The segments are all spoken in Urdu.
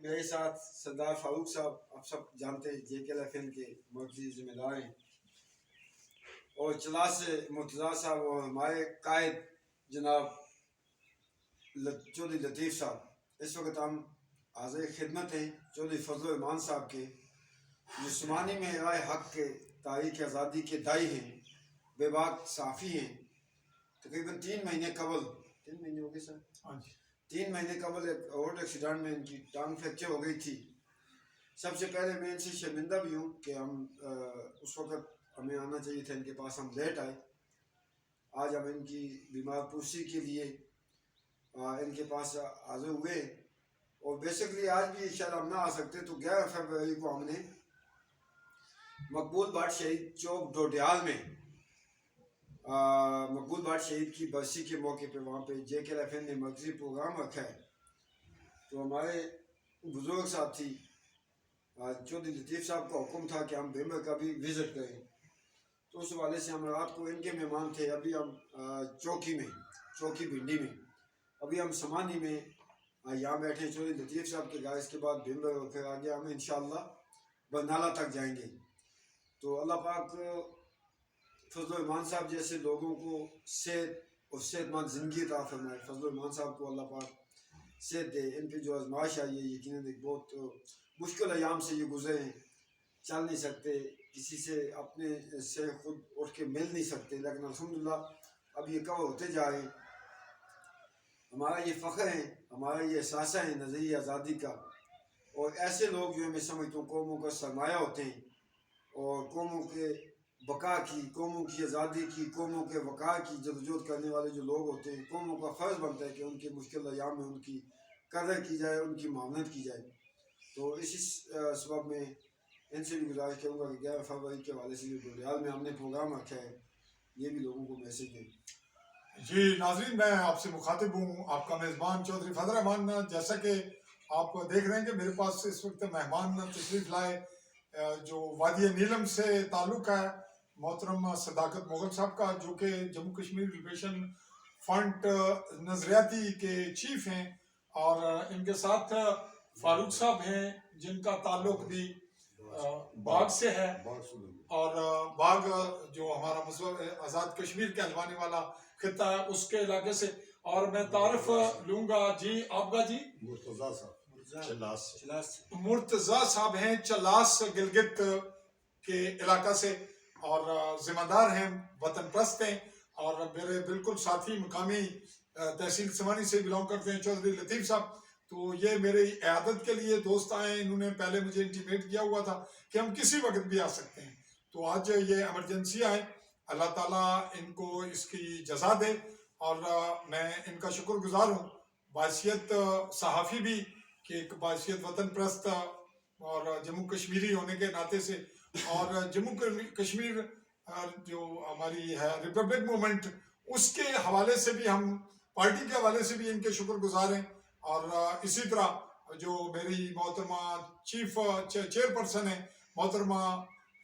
میرے ساتھ سردار فاروق صاحب، آپ سب جانتے ہیں JKL کے مرکزی ذمہ دار ہیں، اور چلا سے مرتضیٰ صاحب اور ہمارے قائد جناب چودھری لطیف صاحب۔ اس وقت ہم حاضر خدمت ہیں چودھری فضل الرحمان صاحب کے، جو سمانی میں رائے حق کے تاریخ آزادی کے دائی ہیں، بے باک صحافی ہیں۔ تقریباً 3 مہینے قبل 3 مہینے ہو گئے سر؟ ہاں جی، 3 مہینے قبل ایک روڈ ایکسیڈنٹ میں ان کی ٹانگ فریکچر ہو گئی تھی۔ سب سے پہلے میں ان سے شرمندہ بھی ہوں کہ ہم اس وقت ہمیں آنا چاہیے تھا ان کے پاس، ہم لیٹ آئے۔ آج ہم ان کی بیمار پرسی کے لیے ان کے پاس حاضر ہوئے، اور بیسکلی آج بھی شاید ہم نہ آ سکتے تو 11 فروری کو ہم نے مقبول بھٹ شہید چوک ڈوڈیال میں مقبول بھٹ شہید کی برسی کے موقع پہ وہاں پہ JKL نے مرکزی پروگرام رکھا ہے۔ تو ہمارے بزرگ ساتھی چودھری لطیف صاحب کا حکم تھا کہ ہم بھیمر کا بھی وزٹ کریں، تو اس حوالے سے ہم رات کو ان کے مہمان تھے۔ ابھی ہم چوکی بھنڈی میں، ابھی ہم سمانی میں یہاں بیٹھے چودھری لطیف صاحب کے گھر، اس کے بعد بھیمر، اور پھر آگے ہم انشاءاللہ برنالہ تک جائیں گے۔ تو اللہ پاک فضل الرحمان صاحب جیسے لوگوں کو صحت اور صحت مند زندگی عطا فرمائے۔ فضل الرحمان صاحب کو اللہ پاک صحت دے۔ ان پہ جو آزمائش آئی ہے یقیناً ایک بہت مشکل ایام سے یہ گزرے ہیں، چل نہیں سکتے، کسی سے اپنے سے خود اٹھ کے مل نہیں سکتے، لیکن الحمدللہ اب یہ کور ہوتے جا رہے ہیں۔ ہمارا یہ فخر ہے، ہمارا یہ احساس ہے نظریہ آزادی کا، اور ایسے لوگ جو میں سمجھتا ہوں قوموں کا سرمایہ ہوتے ہیں، اور قوموں کے بقا کی، قوموں کی آزادی کی، قوموں کے وقار کی جدوجہد کرنے والے جو لوگ ہوتے ہیں، قوموں کا فرض بنتا ہے کہ ان کے مشکل ایام میں ان کی قدر کی جائے، ان کی معاونت کی جائے۔ تو اسی سبب میں ان سے بھی گزارش کروں گا کہ 11 فروری کے حوالے سے جو ڈوڈیال میں ہم نے پروگرام رکھا ہے، یہ بھی لوگوں کو میسج دیں۔ جی ناظرین، میں آپ سے مخاطب ہوں، آپ کا میزبان چودھری فضل الرحمان۔ جیسا کہ آپ دیکھ رہے ہیں کہ میرے پاس اس وقت مہمان تشریف لائے جو وادی نیلم سے تعلق ہے، محترم صداقت مغل صاحب کا، جو کہ جموں کشمیر لبریشن فرنٹ نظریاتی کے چیف ہیں، اور ان کے ساتھ فاروق صاحب ہیں جن کا تعلق بھی باغ سے ہے، اور باغ جو ہمارا آزاد کشمیر کہلوانے والا خطہ ہے اس کے علاقے سے۔ اور میں تعارف لوں گا، جی آپ کا جی مرتضیٰ صاحب ہیں چلاس گلگت کے علاقہ سے، اور ذمہ دار ہیں، وطن پرست ہیں، اور میرے بالکل ساتھی مقامی تحصیل سمانی سے بلانگ کرتے ہیں چودھری لطیف صاحب۔ تو یہ میری عیادت کے لیے دوست آئے، انہوں نے پہلے مجھے انٹیمیٹ کیا ہوا تھا کہ ہم کسی وقت بھی آ سکتے ہیں، تو آج یہ ایمرجنسی آئے، اللہ تعالیٰ ان کو اس کی جزا دے، اور میں ان کا شکر گزار ہوں بحیثیت صحافی بھی، کہ ایک بحیثیت وطن پرست اور جموں کشمیری ہونے کے ناطے سے، اور جموں کشمیر جو ہماری ہے ریپبلک موومنٹ، اس کے حوالے سے بھی ہم، پارٹی کے حوالے سے بھی ان کے شکر گزار ہیں۔ اور اسی طرح جو میری محترمہ چیئر پرسن ہے محترمہ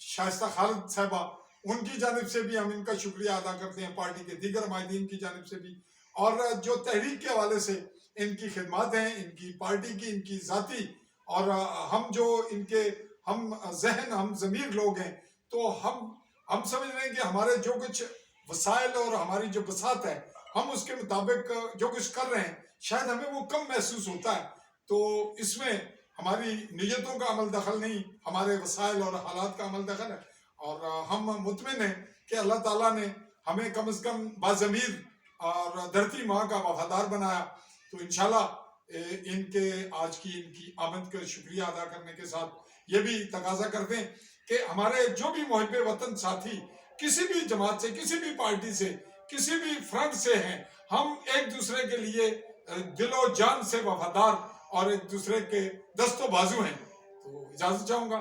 شائستہ خالد صاحبہ، ان کی جانب سے بھی ہم ان کا شکریہ ادا کرتے ہیں، پارٹی کے دیگر نمائندین کی جانب سے بھی، اور جو تحریک کے حوالے سے ان کی خدمات ہیں، ان کی پارٹی کی، ان کی ذاتی، اور ہم جو ان کے ہم ذہن، ہم ضمیر لوگ ہیں، تو ہم سمجھ رہے ہیں کہ ہمارے جو کچھ وسائل اور ہماری جو بساط ہے، ہم اس کے مطابق جو کچھ کر رہے ہیں، شاید ہمیں وہ کم محسوس ہوتا ہے، تو اس میں ہماری نیتوں کا عمل دخل نہیں، ہمارے وسائل اور حالات کا عمل دخل ہے، اور ہم مطمئن ہیں کہ اللہ تعالیٰ نے ہمیں کم از کم باضمیر اور دھرتی ماں کا وفادار بنایا۔ تو انشاءاللہ ان کے آج کی ان کی آمد کا شکریہ ادا کرنے کے ساتھ یہ بھی تقاضا کرتے ہیں کہ ہمارے جو بھی محب وطن ساتھی کسی بھی جماعت سے، کسی بھی پارٹی سے، کسی بھی فرنٹ سے ہیں، ہم ایک دوسرے کے لیے دل و جان سے وفادار اور ایک دوسرے کے دست و بازو ہیں۔ تو اجازت چاہوں گا۔